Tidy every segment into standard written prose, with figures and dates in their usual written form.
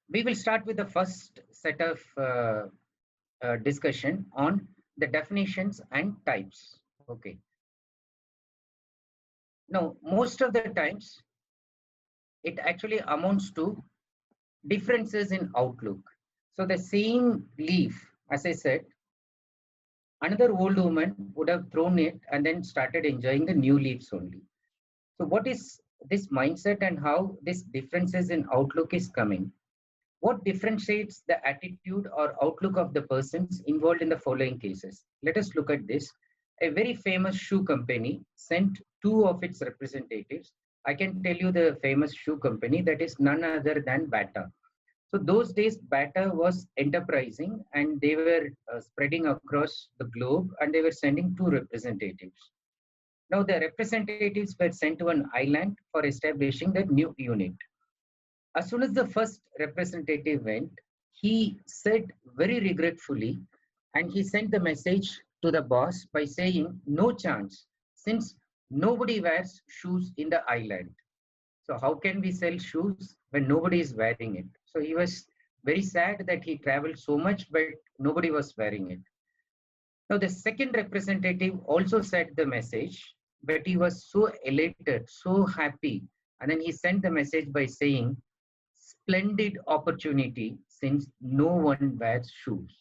we will start with the first set of discussion on the definitions and types. Okay. Now, most of the times, it actually amounts to differences in outlook. So the same leaf, as I said, another old woman would have thrown it and then started enjoying the new leaves only. So what is this mindset and how this differences in outlook is coming? What differentiates the attitude or outlook of the persons involved in the following cases? Let us look at this. A very famous shoe company sent two of its representatives. I can tell you the famous shoe company, that is none other than Bata. So those days, Bata was enterprising and they were spreading across the globe and they were sending two representatives. Now the representatives were sent to an island for establishing the new unit. As soon as the first representative went, he said very regretfully, and he sent the message to the boss by saying, no chance, since nobody wears shoes in the island. So how can we sell shoes when nobody is wearing it? So he was very sad that he traveled so much, but nobody was wearing it. Now the second representative also said the message, but he was so elated, so happy. And then he sent the message by saying, splendid opportunity since no one wears shoes.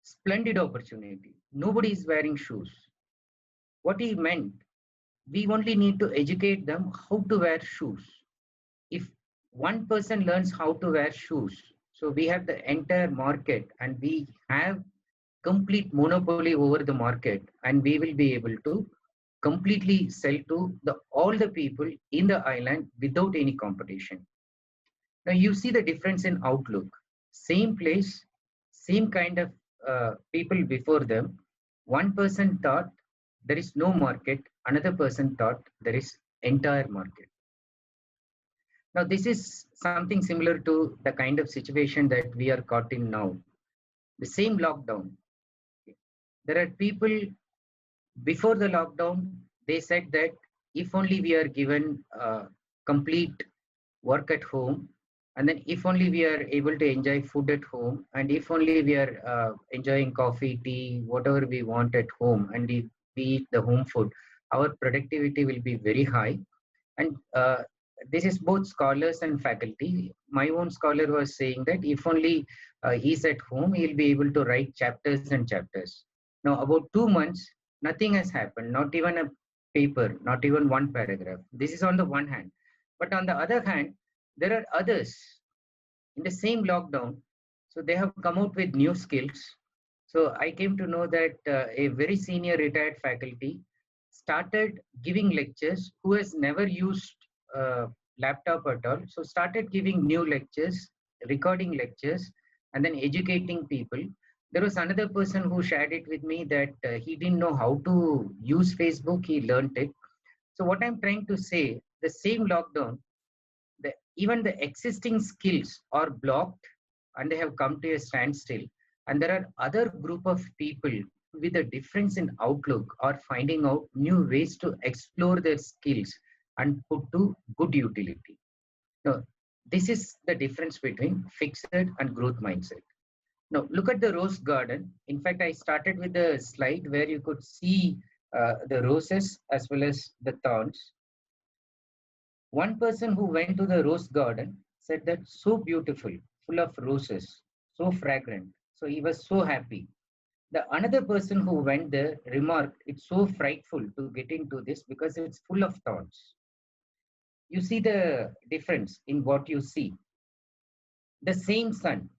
Splendid opportunity. Nobody is wearing shoes. What he meant, we only need to educate them how to wear shoes. If one person learns how to wear shoes, so we have the entire market and we have complete monopoly over the market, and we will be able to completely sell to all the people in the island without any competition. Now you see the difference in outlook. Same place, same kind of people before them. One person thought there is no market, another person thought there is entire market. Now this is something similar to the kind of situation that we are caught in now. The same lockdown. There are people before the lockdown, they said that if only we are given complete work at home, and then if only we are able to enjoy food at home, and if only we are enjoying coffee, tea, whatever we want at home, and we eat the home food, our productivity will be very high. And this is both scholars and faculty. My own scholar was saying that if only he's at home, he'll be able to write chapters and chapters. Now, about 2 months, nothing has happened, not even a paper, not even one paragraph. This is on the one hand. But on the other hand, there are others in the same lockdown. So they have come out with new skills. So I came to know that a very senior retired faculty started giving lectures who has never used laptop at all. So started giving new lectures, recording lectures, and then educating people. There was another person who shared it with me that he didn't know how to use Facebook. He learned it. So what I'm trying to say, the same lockdown, even the existing skills are blocked and they have come to a standstill. And there are other group of people with a difference in outlook are finding out new ways to explore their skills and put to good utility. Now, this is the difference between fixed and growth mindset. Now, look at the rose garden. In fact, I started with a slide where you could see the roses as well as the thorns. One person who went to the rose garden said that so beautiful, full of roses, so fragrant. So he was so happy. The another person who went there remarked, it's so frightful to get into this because it's full of thorns. You see the difference in what you see. The same sun.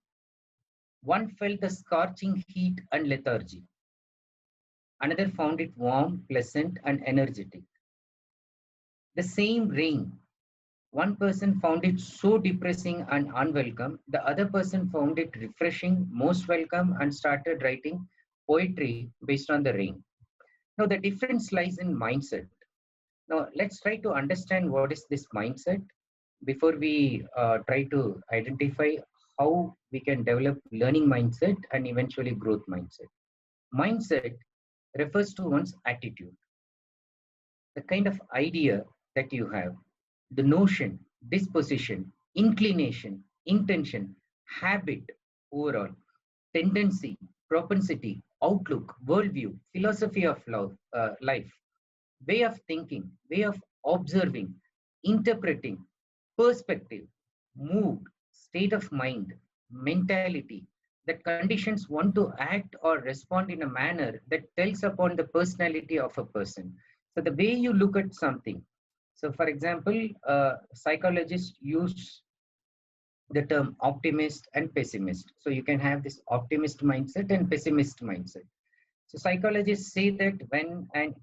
One felt the scorching heat and lethargy. Another found it warm, pleasant, and energetic. The same rain. One person found it so depressing and unwelcome. The other person found it refreshing, most welcome, and started writing poetry based on the rain. Now, the difference lies in mindset. Now, let's try to understand what is this mindset before we try to identify how we can develop learning mindset and eventually growth mindset. Mindset refers to one's attitude, the kind of idea that you have, the notion, disposition, inclination, intention, habit, overall, tendency, propensity, outlook, worldview, philosophy of life, way of thinking, way of observing, interpreting, perspective, mood, state of mind, mentality, that conditions one to act or respond in a manner that tells upon the personality of a person. So the way you look at something. So for example, psychologists use the term optimist and pessimist. So you can have this optimist mindset and pessimist mindset. So psychologists say that when an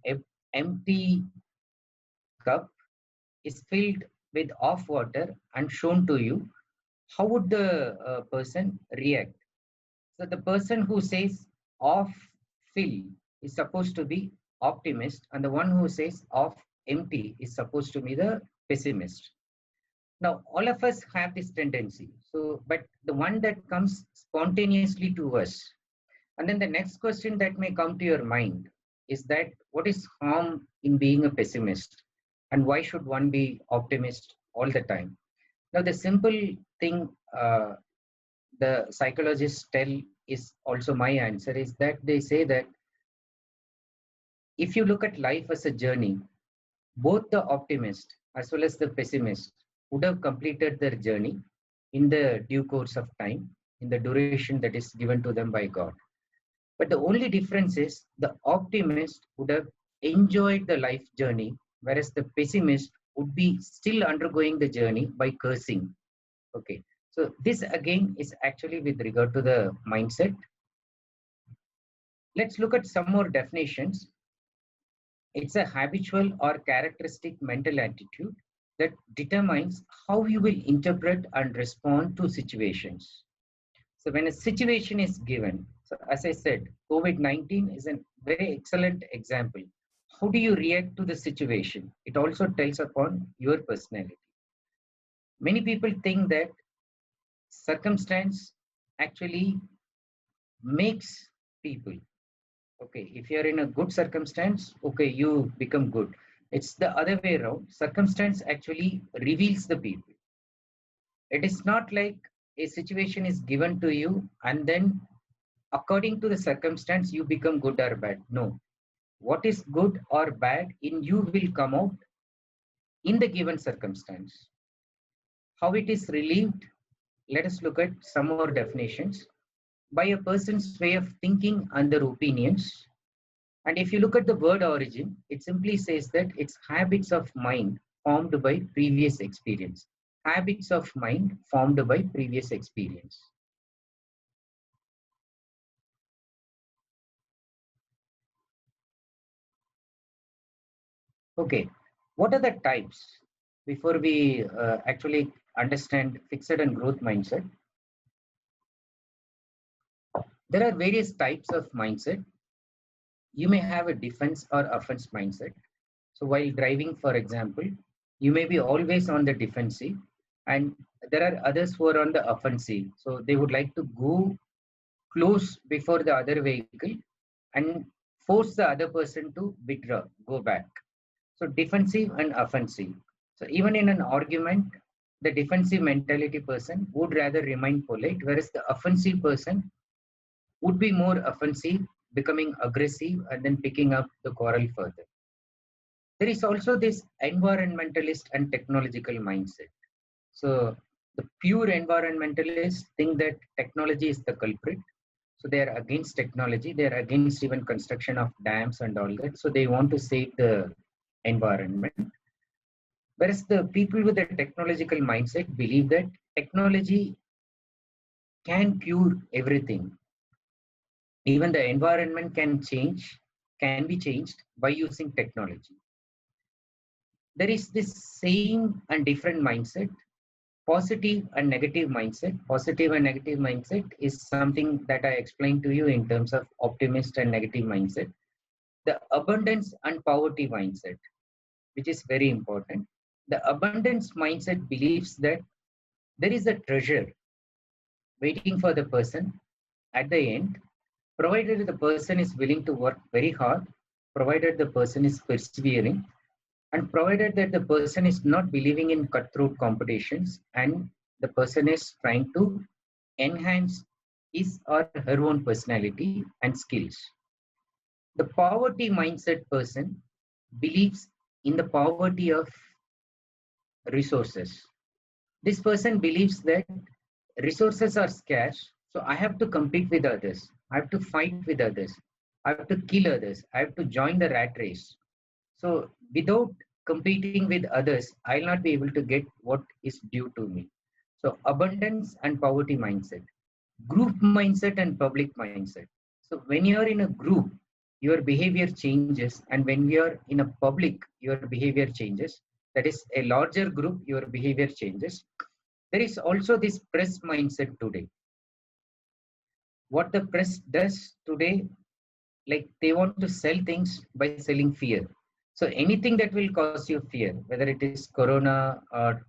empty cup is filled with off water and shown to you, how would the person react? So the person who says off fill is supposed to be optimist, and the one who says off empty is supposed to be the pessimist. Now, all of us have this tendency. So, but the one that comes spontaneously to us, and then the next question that may come to your mind is that what is harm in being a pessimist, and why should one be optimist all the time? Now, the simple thing the psychologists tell is also my answer is that they say that if you look at life as a journey, both the optimist as well as the pessimist would have completed their journey in the due course of time, in the duration that is given to them by God. But the only difference is the optimist would have enjoyed the life journey, whereas the pessimist would be still undergoing the journey by cursing. Okay, so this again is actually with regard to the mindset. Let's look at some more definitions. It's a habitual or characteristic mental attitude that determines how you will interpret and respond to situations. So when a situation is given, so as I said, COVID-19 is a very excellent example. How do you react to the situation? It also tells upon your personality. Many people think that circumstance actually makes people. Okay, if you're in a good circumstance, okay, you become good. It's the other way around. Circumstance actually reveals the people. It is not like a situation is given to you and then according to the circumstance you become good or bad. No. What is good or bad in you will come out in the given circumstance. How it is relieved, let us look at some more definitions. By a person's way of thinking and their opinions. And if you look at the word origin, it simply says that it's habits of mind formed by previous experience. Habits of mind formed by previous experience. Okay, what are the types? Before we actually understand fixed and growth mindset, there are various types of mindset. You may have a defense or offense mindset. So while driving, for example, you may be always on the defensive, and there are others who are on the offensive. So they would like to go close before the other vehicle and force the other person to withdraw, go back. So defensive and offensive. So even in an argument, the defensive mentality person would rather remain polite, whereas the offensive person would be more offensive, becoming aggressive, and then picking up the quarrel further. There is also this environmentalist and technological mindset. So the pure environmentalists think that technology is the culprit. So they are against technology. They are against even construction of dams and all that. So they want to save the environment. Whereas the people with a technological mindset believe that technology can cure everything. Even the environment can be changed by using technology. There is this same and different mindset, positive and negative mindset. Positive and negative mindset is something that I explained to you in terms of optimist and negative mindset. The abundance and poverty mindset, which is very important. The abundance mindset believes that there is a treasure waiting for the person at the end, provided the person is willing to work very hard, provided the person is persevering, and provided that the person is not believing in cutthroat competitions and the person is trying to enhance his or her own personality and skills. The poverty mindset person believes in the poverty of resources. This person believes that resources are scarce, so I have to compete with others. I have to fight with others. I have to kill others. I have to join the rat race. So without competing with others, I'll not be able to get what is due to me. So abundance and poverty mindset, group mindset and public mindset. So when you are in a group, your behavior changes, and when we are in a public, your behavior changes. That is a larger group, your behavior changes. There is also this press mindset today. What the press does today, like they want to sell things by selling fear. So anything that will cause you fear, whether it is corona or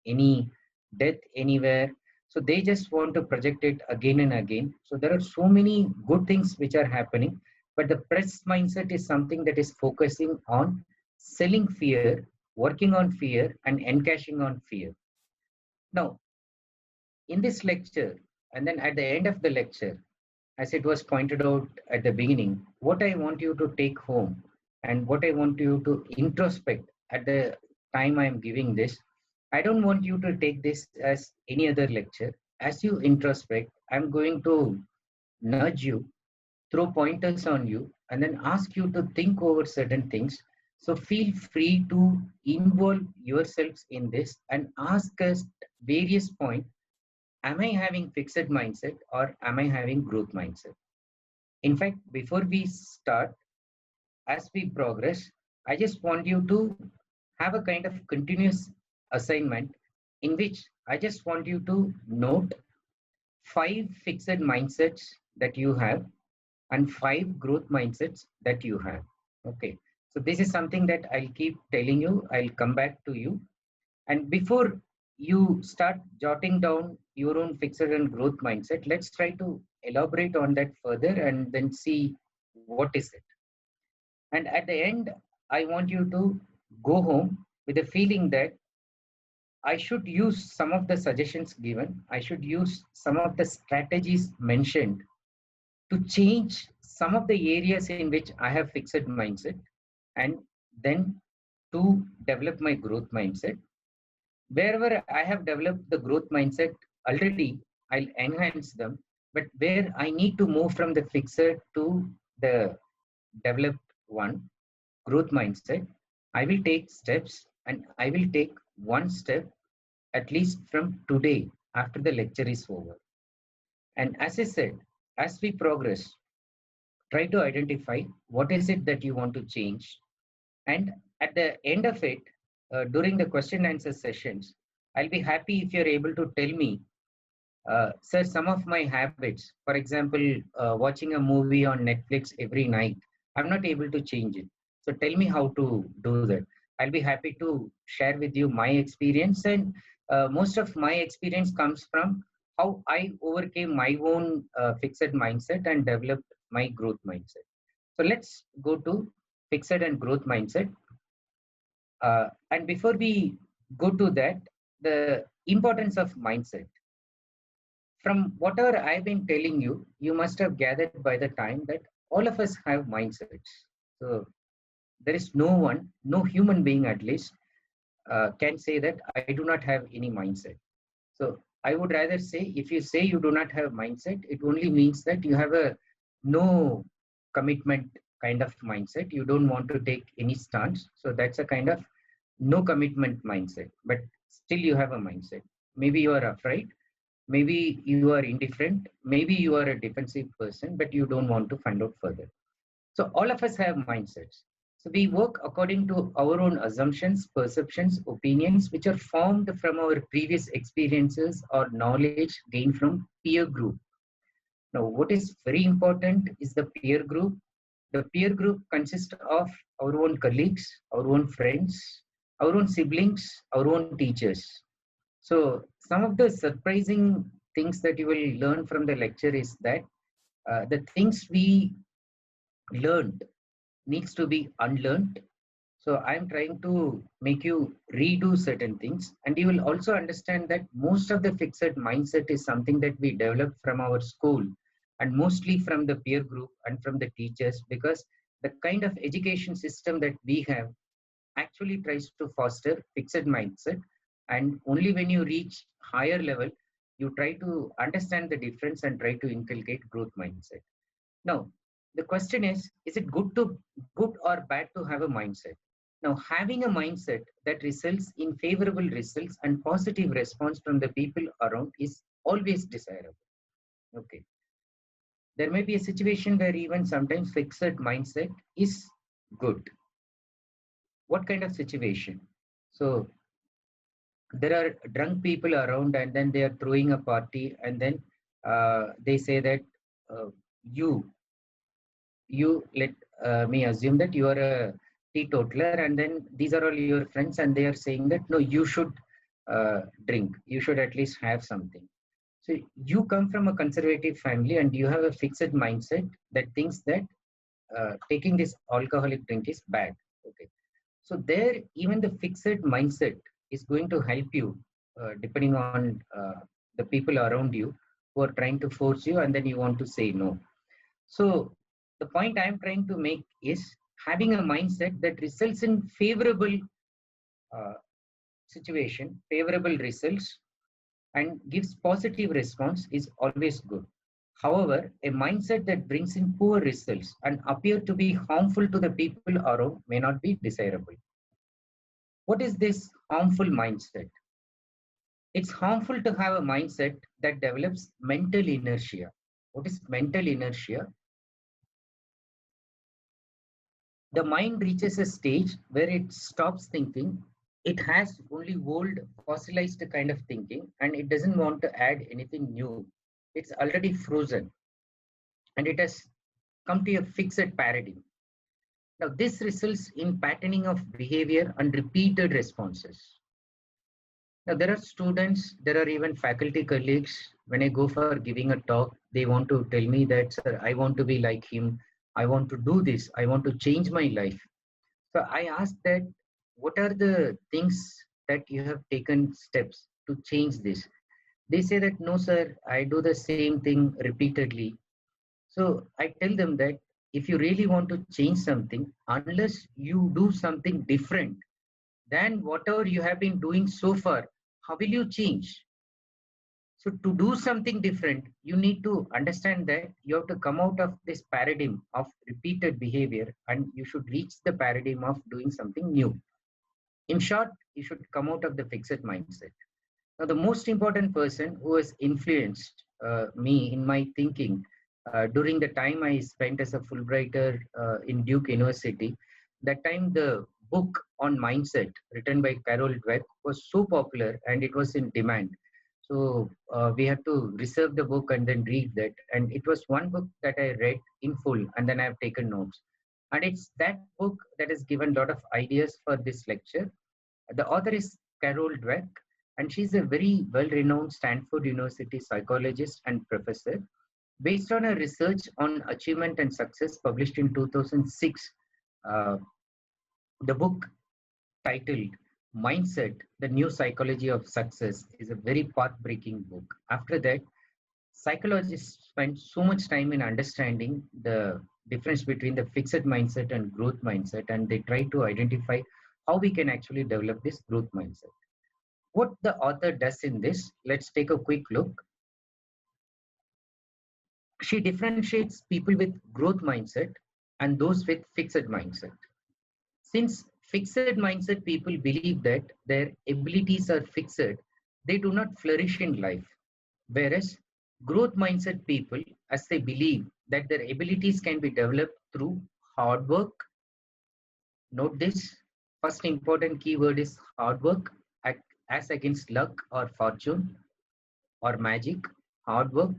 any death anywhere, so they just want to project it again and again. So there are so many good things which are happening, but the press mindset is something that is focusing on selling fear, working on fear, and encashing on fear. Now, in this lecture, and then at the end of the lecture, as it was pointed out at the beginning, what I want you to take home and what I want you to introspect at the time I am giving this, I don't want you to take this as any other lecture. As you introspect, I'm going to nudge you, throw pointers on you, and then ask you to think over certain things. So feel free to involve yourselves in this and ask us various points. Am I having fixed mindset or am I having growth mindset? In fact, before we start, as we progress, I just want you to have a kind of continuous assignment in which I just want you to note 5 fixed mindsets that you have and 5 growth mindsets that you have. Okay. So this is something that I'll keep telling you. I'll come back to you. And before you start jotting down your own fixed and growth mindset, let's try to elaborate on that further and then see what is it. And at the end, I want you to go home with a feeling that I should use some of the suggestions given. I should use some of the strategies mentioned to change some of the areas in which I have fixed mindset, and then to develop my growth mindset. Wherever I have developed the growth mindset already, I'll enhance them. But where I need to move from the fixed to the developed one, growth mindset, I will take steps, and I will take one step at least from today after the lecture is over. And as I said, as we progress, try to identify what is it that you want to change. And at the end of it, during the question answer sessions, I'll be happy if you're able to tell me, sir, some of my habits, for example, watching a movie on Netflix every night, I'm not able to change it. So tell me how to do that. I'll be happy to share with you my experience. And most of my experience comes from how I overcame my own fixed mindset and developed my growth mindset. So let's go to fixed and growth mindset. And before we go to that, the importance of mindset. From whatever I've been telling you, you must have gathered by the time that all of us have mindsets. So there is no one, no human being at least, can say that I do not have any mindset. So I would rather say, if you say you do not have mindset, it only means that you have a no commitment kind of mindset. You don't want to take any stance. So that's a kind of no commitment mindset, but still you have a mindset. Maybe you are afraid, maybe you are indifferent, maybe you are a defensive person, but you don't want to find out further. So all of us have mindsets. So we work according to our own assumptions, perceptions, opinions, which are formed from our previous experiences or knowledge gained from peer group. Now, what is very important is the peer group. The peer group consists of our own colleagues, our own friends, our own siblings, our own teachers. So some of the surprising things that you will learn from the lecture is that the things we learned needs to be unlearned. So I'm trying to make you redo certain things, and you will also understand that most of the fixed mindset is something that we develop from our school and mostly from the peer group and from the teachers, because the kind of education system that we have actually tries to foster fixed mindset. And only when you reach higher level, you try to understand the difference and try to inculcate growth mindset. Now, the question is it good or bad to have a mindset? Now, having a mindset that results in favorable results and positive response from the people around is always desirable. Okay. There may be a situation where even sometimes fixed mindset is good. What kind of situation? So there are drunk people around, and then they are throwing a party, and then they say that uh, you you let me assume that you are a teetotaler, and then these are all your friends, and they are saying that no, you should drink, you should at least have something. So you come from a conservative family and you have a fixed mindset that thinks that taking this alcoholic drink is bad. Okay, so there even the fixed mindset is going to help you, depending on the people around you who are trying to force you, and then you want to say no. So the point I'm trying to make is having a mindset that results in favorable uh, situation, favorable results, and gives positive response is always good. However, a mindset that brings in poor results and appear to be harmful to the people around may not be desirable. What is this harmful mindset? It's harmful to have a mindset that develops mental inertia. What is mental inertia? The mind reaches a stage where it stops thinking. It has only old fossilized kind of thinking, and it doesn't want to add anything new. It's already frozen, and it has come to a fixed paradigm. Now this results in patterning of behavior and repeated responses. Now there are students, there are even faculty colleagues, when I go for giving a talk, they want to tell me that, sir, I want to be like him, I want to do this, I want to change my life. So I asked that, what are the things that you have taken steps to change this? They say that, no, sir, I do the same thing repeatedly. So I tell them that if you really want to change something, unless you do something different than whatever you have been doing so far, how will you change? So to do something different, you need to understand that you have to come out of this paradigm of repeated behavior, and you should reach the paradigm of doing something new. In short, you should come out of the fixed mindset. Now, the most important person who has influenced me in my thinking during the time I spent as a Fulbrighter in Duke University, that time the book on mindset written by Carol Dweck was so popular and it was in demand. So we had to reserve the book and then read that. And it was one book that I read in full, and then I've taken notes. And it's that book that has given a lot of ideas for this lecture. The author is Carol Dweck, and she's a very well-renowned Stanford University psychologist and professor. Based on her research on achievement and success published in 2006, uh, the book titled Mindset, The New Psychology of Success is a very path-breaking book. After that, psychologists spend so much time in understanding the difference between the fixed mindset and growth mindset, and they try to identify how we can actually develop this growth mindset. What the author does in this, let's take a quick look. She differentiates people with growth mindset and those with fixed mindset. Since fixed mindset people believe that their abilities are fixed, they do not flourish in life. Whereas growth mindset people, as they believe that their abilities can be developed through hard work. Note this, first important keyword is hard work, as against luck or fortune or magic. Hard work,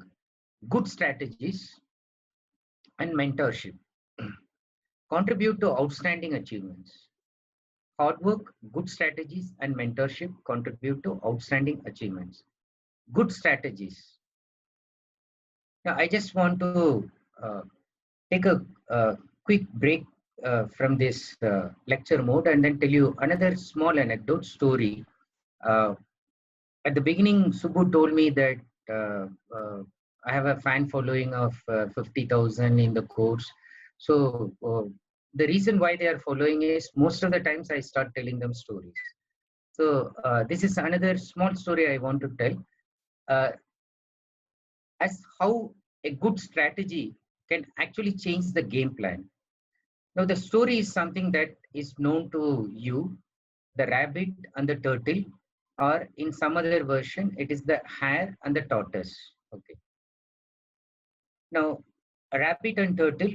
good strategies, and mentorship contribute to outstanding achievements. Hard work, good strategies, and mentorship contribute to outstanding achievements. Good strategies. Now, I just want to take a quick break from this lecture mode and then tell you another small anecdote story. Uh, at the beginning, Subbu told me that uh, uh, I have a fan following of 50,000 in the course. So the reason why they are following is most of the times I start telling them stories. So this is another small story I want to tell. Uh, as how a good strategy can actually change the game plan. Now, the story is something that is known to you, the rabbit and the turtle, or in some other version, it is the hare and the tortoise. Okay. Now, a rabbit and turtle,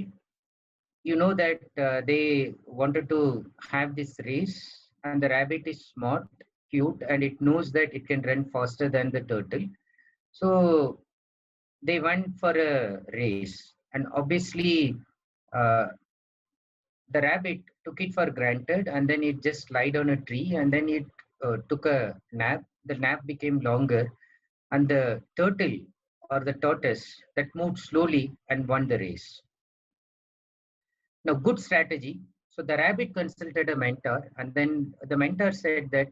you know that they wanted to have this race, and the rabbit is smart, cute, and it knows that it can run faster than the turtle. So they went for a race, and obviously, uh, the rabbit took it for granted and then it just lied on a tree and then it took a nap. The nap became longer and the turtle or the tortoise that moved slowly and won the race. Now, good strategy. So the rabbit consulted a mentor and then the mentor said that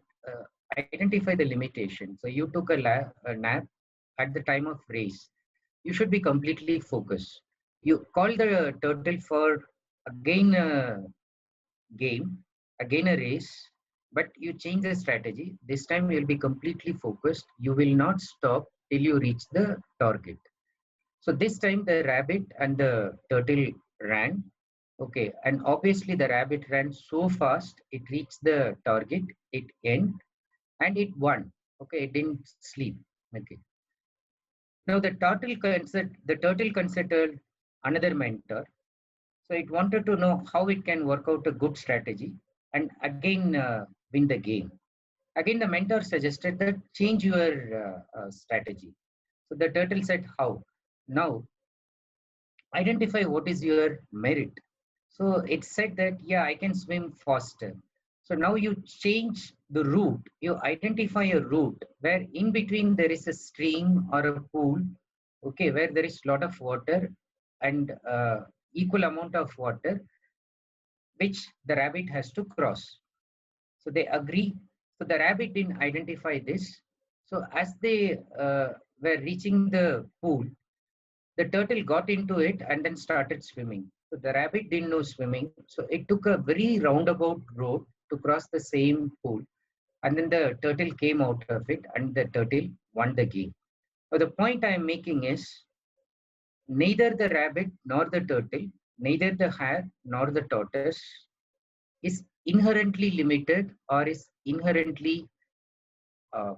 identify the limitation. So you took a nap at the time of race. You should be completely focused. You call the turtle for again game, again a race, but you change the strategy. This time you'll be completely focused. You will not stop till you reach the target. So this time the rabbit and the turtle ran. Okay, and obviously the rabbit ran so fast, it reached the target, it ended, and it won. Okay, it didn't sleep. Okay. Now the turtle considered another mentor. So it wanted to know how it can work out a good strategy and again win the game. Again, the mentor suggested that change your strategy. So the turtle said, how? Now, identify what is your merit. So it said that, yeah, I can swim faster. So now you change the route. You identify a route where in between there is a stream or a pool, okay, where there is a lot of water and equal amount of water which the rabbit has to cross. So they agree. So the rabbit didn't identify this. So as they were reaching the pool, the turtle got into it and then started swimming. So the rabbit didn't know swimming. So it took a very roundabout road to cross the same pool. And then the turtle came out of it and the turtle won the game. Now the point I'm making is neither the rabbit nor the turtle, neither the hare nor the tortoise is inherently limited or is inherently uh,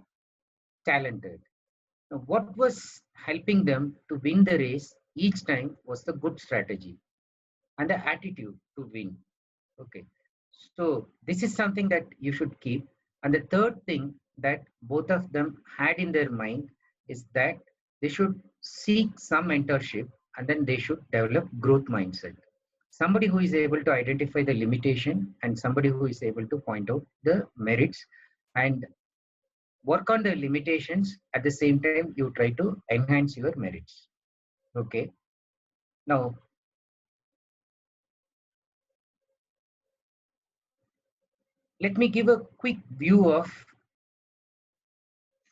talented. Now, what was helping them to win the race each time was the good strategy and the attitude to win. Okay, so this is something that you should keep. And the third thing that both of them had in their mind is that they should seek some mentorship and then they should develop growth mindset. Somebody who is able to identify the limitation and somebody who is able to point out the merits and work on the limitations. At the same time you try to enhance your merits. Okay, now let me give a quick view of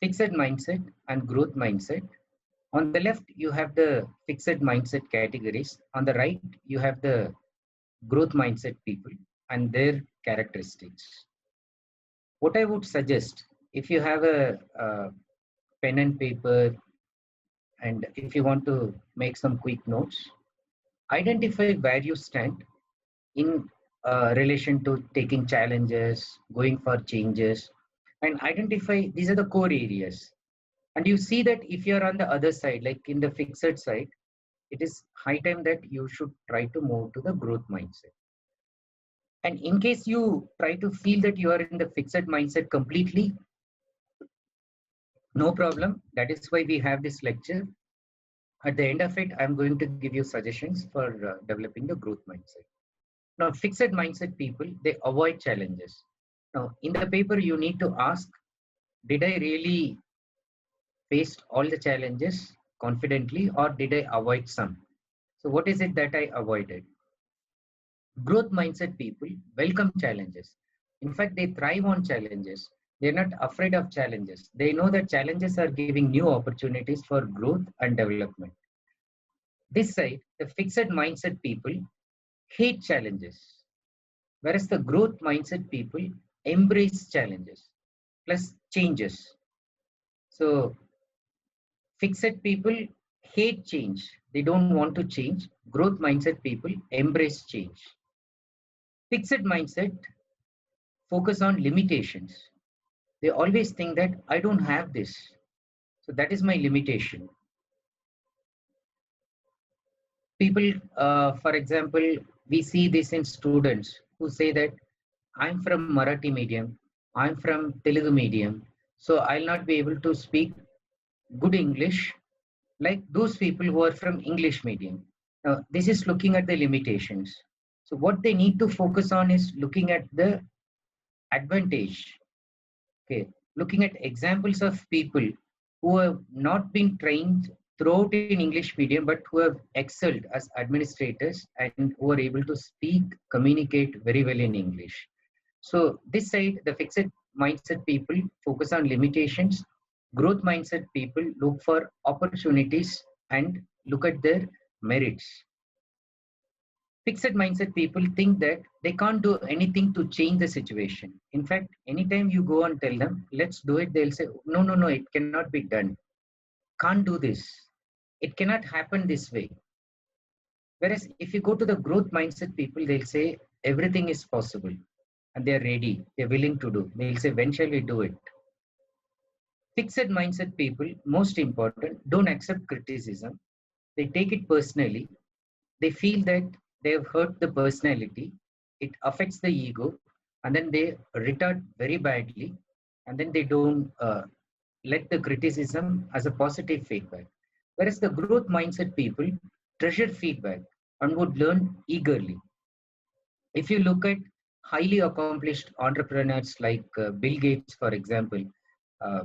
fixed mindset and growth mindset. On the left you have the fixed mindset categories, on the right you have the growth mindset people and their characteristics. What I would suggest, if you have a pen and paper and if you want to make some quick notes, identify where you stand in relation to taking challenges, going for changes, and identify these are the core areas. And you see that if you're on the other side, like in the fixed side, it is high time that you should try to move to the growth mindset. And in case you try to feel that you are in the fixed mindset completely, no problem. That is why we have this lecture. At the end of it, I'm going to give you suggestions for developing the growth mindset. Now, fixed mindset people, they avoid challenges. Now, in the paper, you need to ask, did I really face all the challenges confidently or did I avoid some? So what is it that I avoided? Growth mindset people welcome challenges. In fact, they thrive on challenges. They're not afraid of challenges. They know that challenges are giving new opportunities for growth and development. This side, the fixed mindset people hate challenges, whereas the growth mindset people embrace challenges plus changes. So, fixed people hate change. They don't want to change. Growth mindset people embrace change. Fixed mindset focus on limitations. They always think that I don't have this. So that is my limitation. People, for example, we see this in students who say that I'm from Marathi medium, I'm from Telugu medium, so I'll not be able to speak good English like those people who are from English medium. Now, this is looking at the limitations. So what they need to focus on is looking at the advantage. Okay, looking at examples of people who have not been trained throughout in English medium, but who have excelled as administrators and who are able to speak, communicate very well in English. So this side, the fixed mindset people focus on limitations. Growth mindset people look for opportunities and look at their merits. Fixed mindset people think that they can't do anything to change the situation. In fact, anytime you go and tell them, let's do it, they'll say, no, no, no, it cannot be done. Can't do this. It cannot happen this way. Whereas if you go to the growth mindset people, they'll say, everything is possible. And they're ready, they're willing to do. They'll say, when shall we do it? Fixed mindset people, most important, don't accept criticism. They take it personally. They feel that they have hurt the personality, it affects the ego, and then they retard very badly, and then they don't let the criticism as a positive feedback. Whereas the growth mindset people treasure feedback and would learn eagerly. If you look at highly accomplished entrepreneurs like Bill Gates, for example, uh,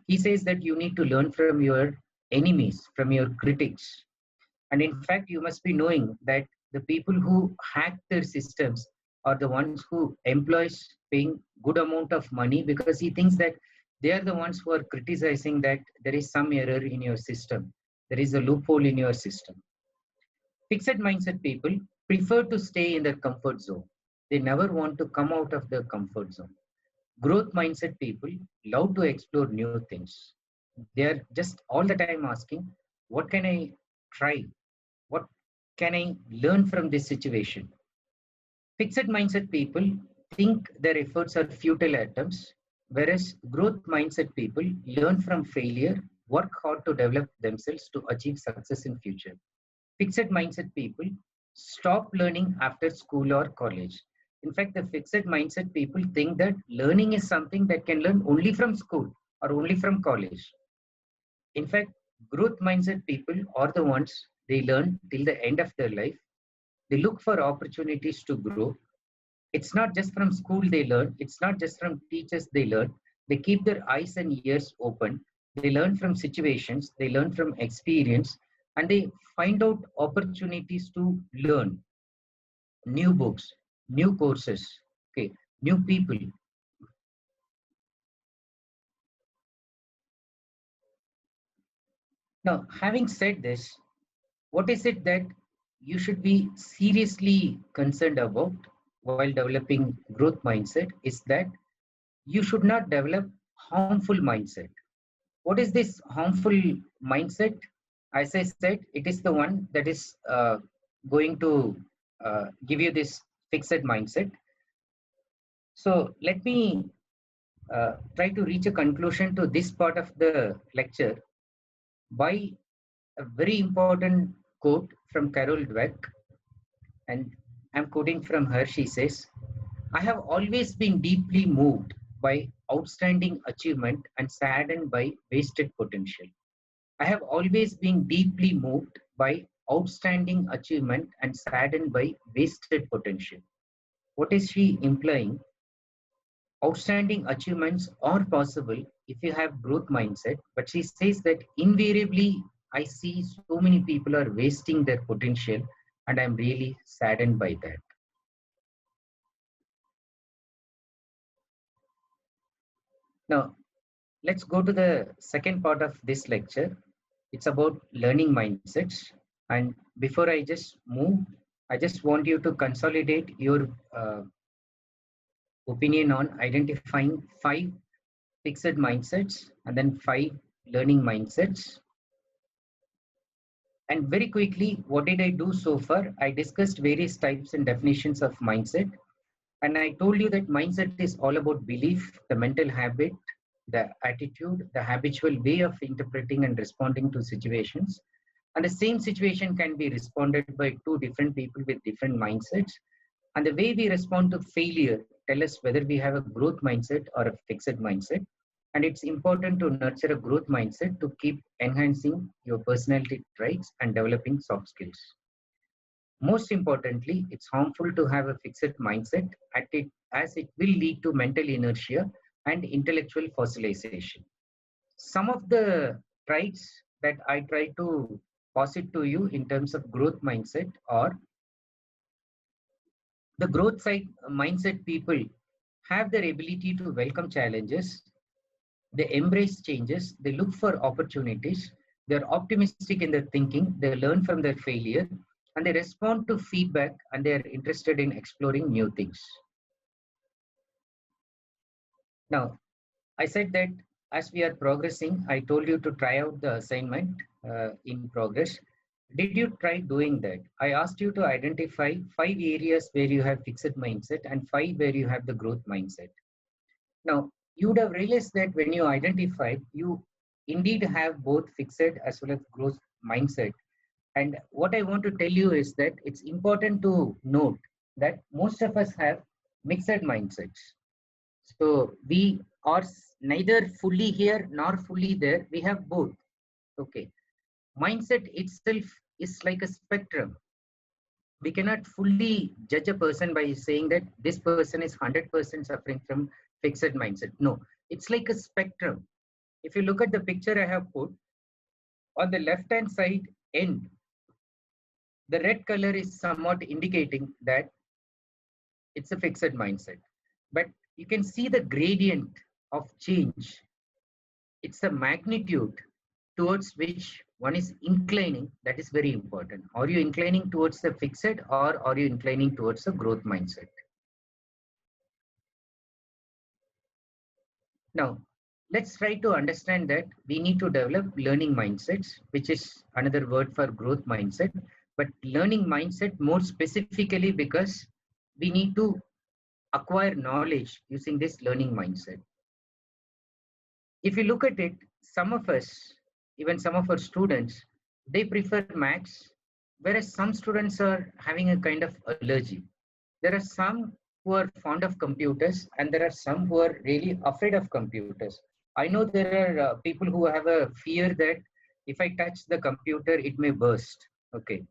he says that you need to learn from your enemies, from your critics. And in fact, you must be knowing that the people who hack their systems are the ones who employs paying good amount of money because he thinks that they are the ones who are criticizing that there is some error in your system. There is a loophole in your system. Fixed mindset people prefer to stay in their comfort zone. They never want to come out of their comfort zone. Growth mindset people love to explore new things. They are just all the time asking, what can I try? What can I learn from this situation? Fixed mindset people think their efforts are futile attempts, whereas growth mindset people learn from failure, work hard to develop themselves to achieve success in future. Fixed mindset people stop learning after school or college. In fact, the fixed mindset people think that learning is something that can learn only from school or only from college. In fact, growth mindset people are the ones they learn till the end of their life. They look for opportunities to grow. It's not just from school they learn, it's not just from teachers they learn. They keep their eyes and ears open. They learn from situations, they learn from experience, and they find out opportunities to learn new books, new courses, okay, new people. Now, having said this, what is it that you should be seriously concerned about while developing growth mindset is that you should not develop harmful mindset. What is this harmful mindset? As I said, it is the one that is going to give you this fixed mindset. So let me try to reach a conclusion to this part of the lecture by a very important quote from Carol Dweck, and I'm quoting from her. She says, I have always been deeply moved by outstanding achievement and saddened by wasted potential. I have always been deeply moved by outstanding achievement and saddened by wasted potential. What is she implying? Outstanding achievements are possible if you have growth mindset, but she says that invariably I see so many people are wasting their potential and I'm really saddened by that. Now, let's go to the second part of this lecture. It's about learning mindsets. And before I just move, I just want you to consolidate your opinion on identifying 5 fixed mindsets and then 5 learning mindsets. And very quickly, what did I do so far? I discussed various types and definitions of mindset. And I told you that mindset is all about belief, the mental habit, the attitude, the habitual way of interpreting and responding to situations. And the same situation can be responded by 2 different people with different mindsets. And the way we respond to failure tell us whether we have a growth mindset or a fixed mindset. And it's important to nurture a growth mindset to keep enhancing your personality traits and developing soft skills. Most importantly, it's harmful to have a fixed mindset as it will lead to mental inertia and intellectual fossilization. Some of the traits that I try to posit to you in terms of growth mindset are the growth side mindset people have their ability to welcome challenges, they embrace changes, they look for opportunities, they're optimistic in their thinking, they learn from their failure, and they respond to feedback and they're interested in exploring new things. Now, I said that as we are progressing, I told you to try out the assignment in progress. Did you try doing that? I asked you to identify 5 areas where you have fixed mindset and 5 where you have the growth mindset. Now, you would have realized that when you identified, you indeed have both fixed as well as growth mindset. And what I want to tell you is that it's important to note that most of us have mixed mindsets. So we are neither fully here nor fully there. We have both. Okay. Mindset itself is like a spectrum. We cannot fully judge a person by saying that this person is 100% suffering from fixed mindset. No, it's like a spectrum. If you look at the picture I have put, on the left hand side end, the red color is somewhat indicating that it's a fixed mindset. But you can see the gradient of change. It's a magnitude towards which one is inclining. That is very important. Are you inclining towards the fixed or are you inclining towards the growth mindset? Now, let's try to understand that we need to develop learning mindsets, which is another word for growth mindset, but learning mindset more specifically because we need to acquire knowledge using this learning mindset. If you look at it, some of us, even some of our students, they prefer maths, whereas some students are having a kind of allergy. There are some who are fond of computers and there are some who are really afraid of computers. I know there are people who have a fear that if I touch the computer, it may burst. Okay.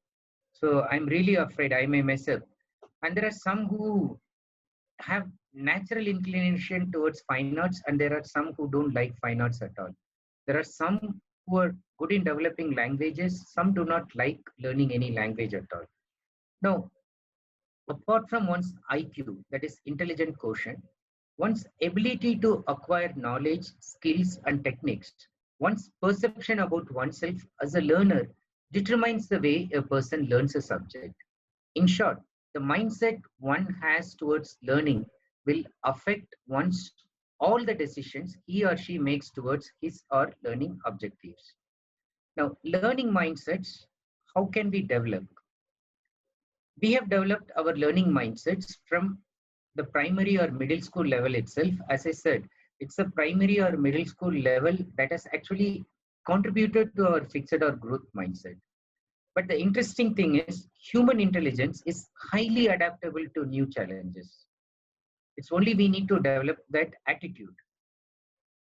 So I'm really afraid I may mess up. And there are some who have natural inclination towards fine arts and there are some who don't like fine arts at all. There are some who are good in developing languages, some do not like learning any language at all. Now, apart from one's IQ, that is intelligent quotient, one's ability to acquire knowledge, skills, and techniques, one's perception about oneself as a learner determines the way a person learns a subject. In short, the mindset one has towards learning will affect one's all the decisions he or she makes towards his or learning objectives. Now, learning mindsets, how can we develop? We have developed our learning mindsets from the primary or middle school level itself. As I said, it's a primary or middle school level that has actually contributed to our fixed or growth mindset. But the interesting thing is human intelligence is highly adaptable to new challenges. It's only we need to develop that attitude.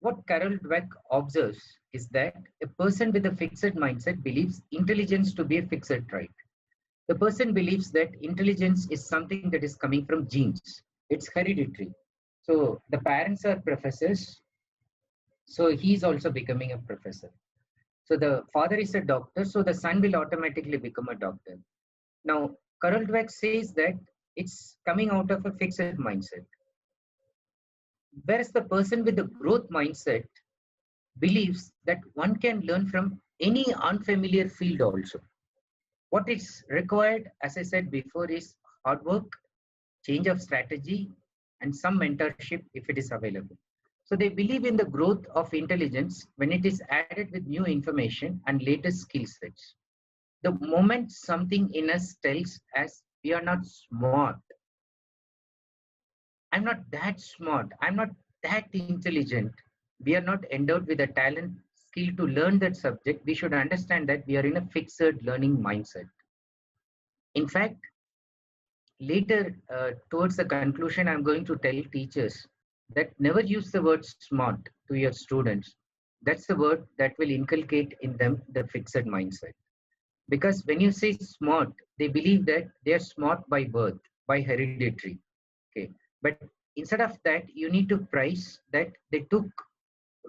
What Carol Dweck observes is that a person with a fixed mindset believes intelligence to be a fixed trait. The person believes that intelligence is something that is coming from genes. It's hereditary. So the parents are professors. So he's also becoming a professor. So the father is a doctor. So the son will automatically become a doctor. Now, Carol Dweck says that it's coming out of a fixed mindset. Whereas the person with the growth mindset believes that one can learn from any unfamiliar field also. What is required, as I said before, is hard work, change of strategy, and some mentorship if it is available. So they believe in the growth of intelligence when it is added with new information and latest skill sets. The moment something in us tells us we are not smart, I'm not that smart, I'm not that intelligent, we are not endowed with a talent, skill to learn that subject, we should understand that we are in a fixed learning mindset. In fact, later, towards the conclusion, I'm going to tell teachers that never use the word smart to your students. That's the word that will inculcate in them the fixed mindset. Because when you say smart, they believe that they are smart by birth, by hereditary. Okay, but instead of that, you need to prize that they took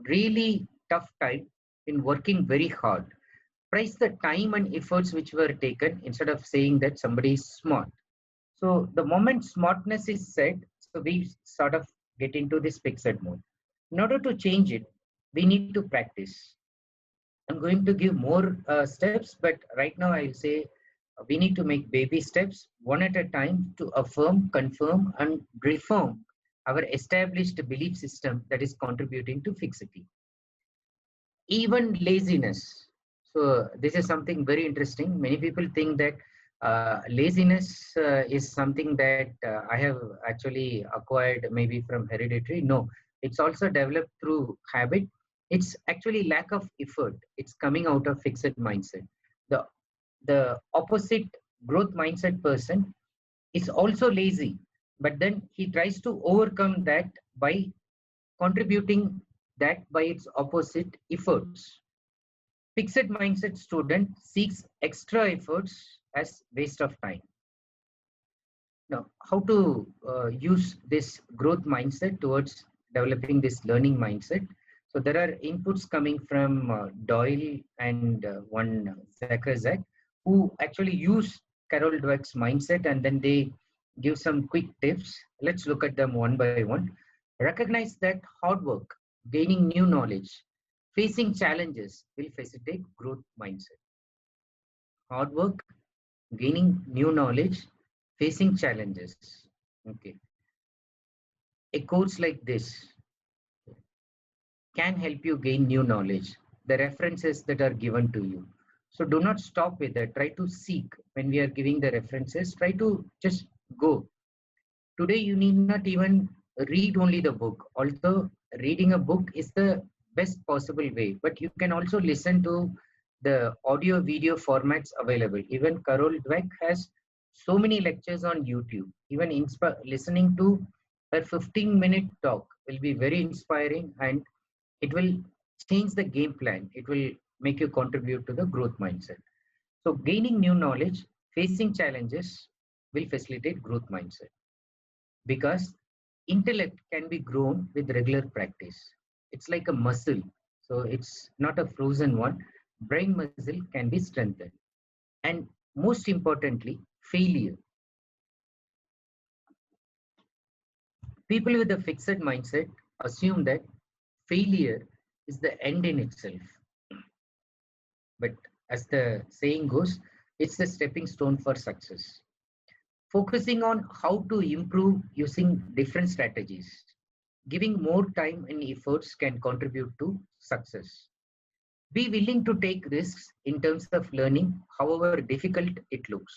really tough time in working very hard. Price the time and efforts which were taken instead of saying that somebody is smart. So the moment smartness is said, so we sort of get into this fixed mode. In order to change it, we need to practice. I'm going to give more steps, but right now I'll say we need to make baby steps one at a time to affirm, confirm, and reform our established belief system that is contributing to fixity. Even laziness. So this is something very interesting. Many people think that laziness is something that I have actually acquired maybe from hereditary. No, it's also developed through habit. It's actually lack of effort. It's coming out of fixed mindset. The, the opposite growth mindset person is also lazy, but then he tries to overcome that by contributing that by its opposite efforts. Fixed mindset student seeks extra efforts as waste of time. Now, how to use this growth mindset towards developing this learning mindset? So there are inputs coming from Doyle and one Zach, who actually use Carol Dweck's mindset, and then they give some quick tips. Let's look at them one by one. Recognize that hard work, gaining new knowledge, facing challenges will facilitate growth mindset. Hard work, gaining new knowledge, facing challenges. Okay. A course like this can help you gain new knowledge. The references that are given to you. So do not stop with that. Try to seek when we are giving the references. Try to just go. Today, you need not even read only the book. Although reading a book is the best possible way, but you can also listen to the audio video formats available. Even Carol Dweck has so many lectures on YouTube. Even listening to her 15-minute talk will be very inspiring, and it will change the game plan. It will make you contribute to the growth mindset. So gaining new knowledge, facing challenges will facilitate growth mindset, because intellect can be grown with regular practice. It's like a muscle. So it's not a frozen one. Brain muscle can be strengthened. And most importantly, failure. People with a fixed mindset assume that failure is the end in itself. But as the saying goes, it's the stepping stone for success. Focusing on how to improve using different strategies. Giving more time and efforts can contribute to success. Be willing to take risks in terms of learning, however difficult it looks.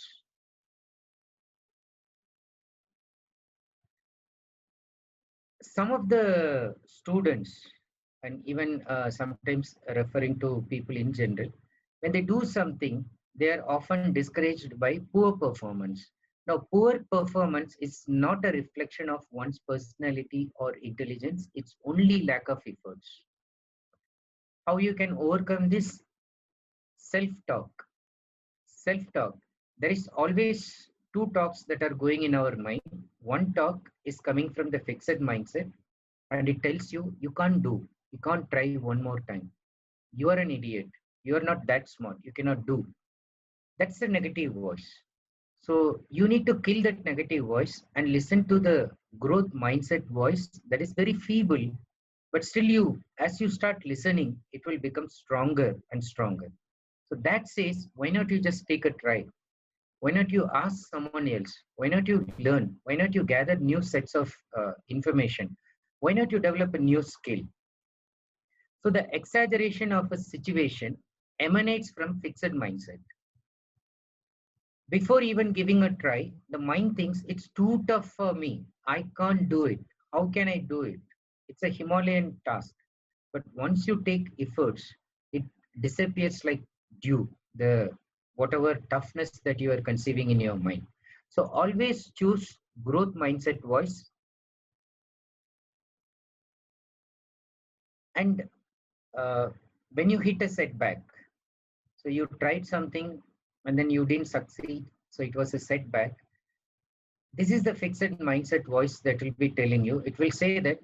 Some of the students, and even sometimes referring to people in general, when they do something, they are often discouraged by poor performance. Now, poor performance is not a reflection of one's personality or intelligence, it's only lack of efforts. How you can overcome this? Self-talk. Self-talk. There is always two talks that are going in our mind. One talk is coming from the fixed mindset, and it tells you, you can't do, you can't try one more time. You are an idiot. You are not that smart. You cannot do. That's the negative voice. So you need to kill that negative voice and listen to the growth mindset voice that is very feeble, but still as you start listening, it will become stronger and stronger. So that says, why not you just take a try? Why not you ask someone else? Why not you learn? Why not you gather new sets of information? Why not you develop a new skill? So the exaggeration of a situation emanates from fixed mindset. Before even giving a try, the mind thinks it's too tough for me. I can't do it. How can I do it? It's a Himalayan task. But once you take efforts, it disappears like dew, the whatever toughness that you are conceiving in your mind. So always choose growth mindset voice. And when you hit a setback, so you tried something and then you didn't succeed, so it was a setback. This is the fixed mindset voice that will be telling you. It will say that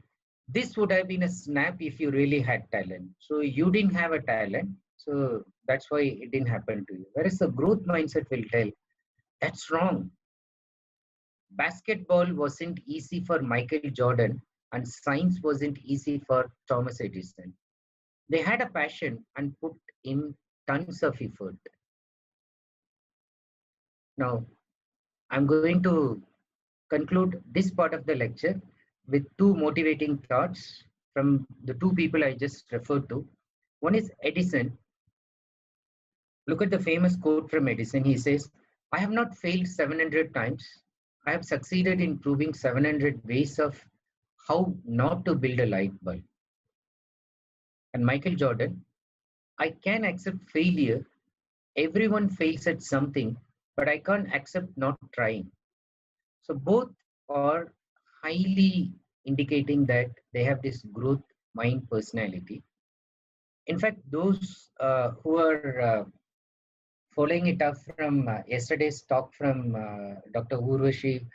this would have been a snap if you really had talent. So you didn't have a talent, so that's why it didn't happen to you. Whereas the growth mindset will tell, that's wrong. Basketball wasn't easy for Michael Jordan, and science wasn't easy for Thomas Edison. They had a passion and put in tons of effort. Now, I'm going to conclude this part of the lecture with two motivating thoughts from the two people I just referred to. One is Edison. Look at the famous quote from Edison. He says, I have not failed 700 times. I have succeeded in proving 700 ways of how not to build a light bulb. And Michael Jordan, I can accept failure. Everyone fails at something, but I can't accept not trying. So both are highly indicating that they have this growth mind personality. In fact, those who are following it up from yesterday's talk from Dr. Urvashi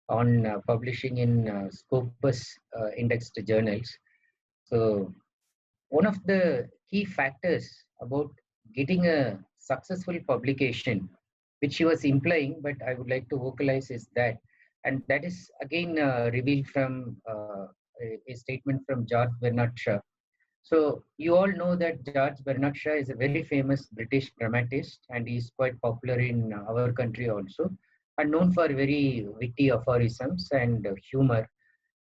on publishing in Scopus indexed journals. So one of the key factors about getting a successful publication, which she was implying, but I would like to vocalize is that, and that is again revealed from a statement from George Bernard Shaw. So you all know that George Bernard Shaw is a very famous British dramatist, and he is quite popular in our country also, and known for very witty aphorisms and humor.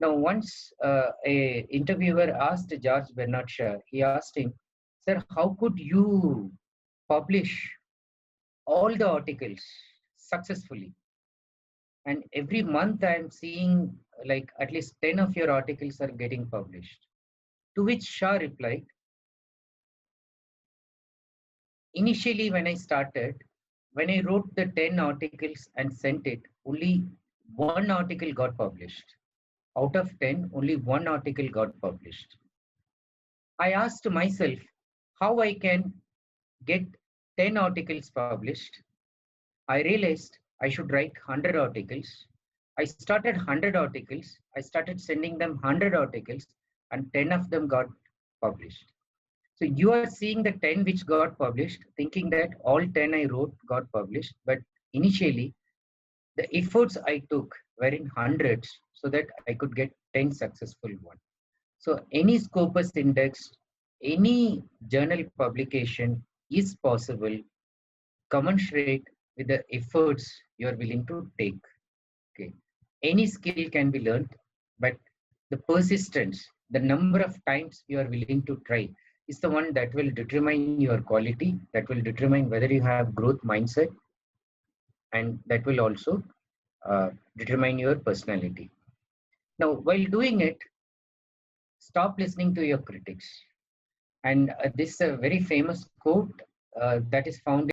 Now, once a interviewer asked George Bernard Shaw, he asked him, "Sir, how could you publish all the articles successfully? And every month I'm seeing like at least 10 of your articles are getting published." To which Shah replied, initially when I started, when I wrote the 10 articles and sent it, only one article got published. Out of 10, only one article got published. I asked myself how I can get 10 articles published. I realized I should write 100 articles. I started 100 articles. I started sending them 100 articles, and 10 of them got published. So you are seeing the 10 which got published, thinking that all 10 I wrote got published. But initially, the efforts I took were in hundreds so that I could get 10 successful ones. So any Scopus index, any journal publication is possible, commensurate with the efforts you are willing to take. Okay. Any skill can be learned, but the persistence, the number of times you are willing to try is the one that will determine your quality, that will determine whether you have growth mindset, and that will also determine your personality. Now, while doing it, stop listening to your critics. And this is a very famous quote that is found